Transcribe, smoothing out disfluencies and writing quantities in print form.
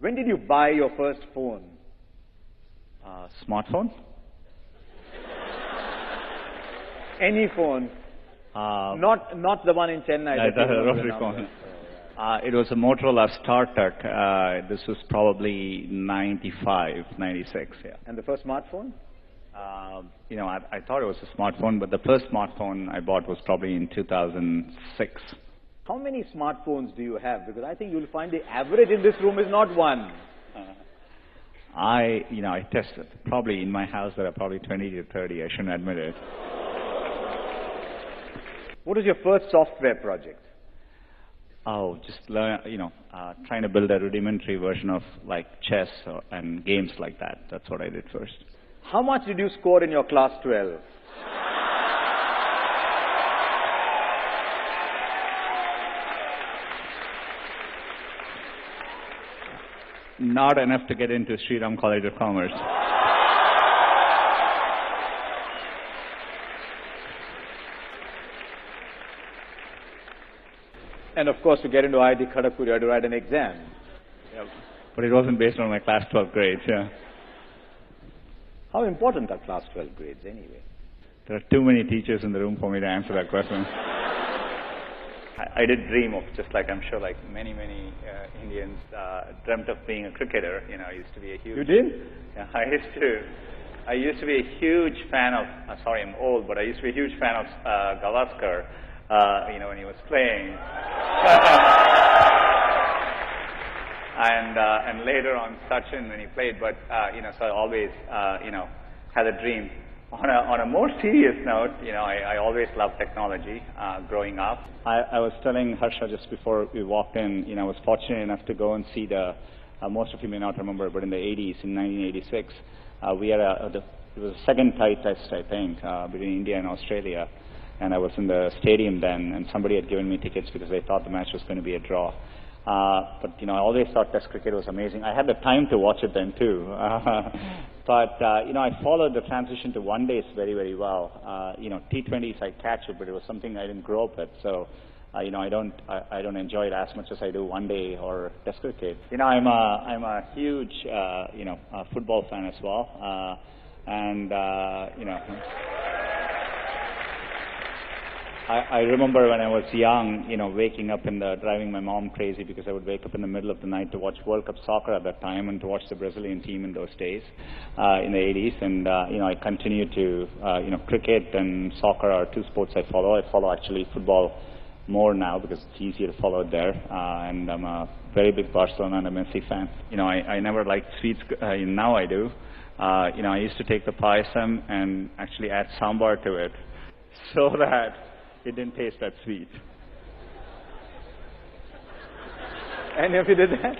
When did you buy your first phone? Smartphone? Any phone? Not the one in Chennai. That's a rotary phone. It was a Motorola StarTAC. This was probably 95, 96, yeah. And the first smartphone? I thought it was a smartphone, but the first smartphone I bought was probably in 2006. How many smartphones do you have? Because I think you'll find the average in this room is not one. I tested. Probably in my house there are probably 20 to 30. I shouldn't admit it. What was your first software project? Oh, just learn, trying to build a rudimentary version of like chess and games like that. That's what I did first. How much did you score in your class 12? Not enough to get into Sriram College of Commerce. And of course, to get into IIT Kharagpur, you had to write an exam. Yep. But it wasn't based on my class 12 grades, yeah. How important are class 12 grades anyway? There are too many teachers in the room for me to answer that question. I did dream of, just like I'm sure like many Indians dreamt of being a cricketer. I used to be a huge... You did? Yeah, I used to be a huge fan of, sorry I'm old, but I used to be a huge fan of Gavaskar, when he was playing. And later on Sachin when he played, but, so I always, had a dream. On a more serious note, I always loved technology growing up. I was telling Harsha just before we walked in, I was fortunate enough to go and see most of you may not remember, but in the 80s, in 1986, we had it was a second tie test, I think, between India and Australia. And I was in the stadium then, and somebody had given me tickets because they thought the match was going to be a draw. But, I always thought Test cricket was amazing. I had the time to watch it then, too. But, I followed the transition to one-days very, very well. T20s, I catch it, but it was something I didn't grow up with. So, I don't enjoy it as much as I do one-day or Test cricket. I'm a huge, football fan as well. I remember when I was young, waking up driving my mom crazy because I would wake up in the middle of the night to watch World Cup soccer at that time and to watch the Brazilian team in those days, in the 80s. And, I continue to, cricket and soccer are two sports I follow. I follow actually football more now because it's easier to follow it there. And I'm a very big Barcelona and a Messi fan. I never liked sweets. Now I do. I used to take the payasam and actually add sambar to it so that it didn't taste that sweet. Any of you did that?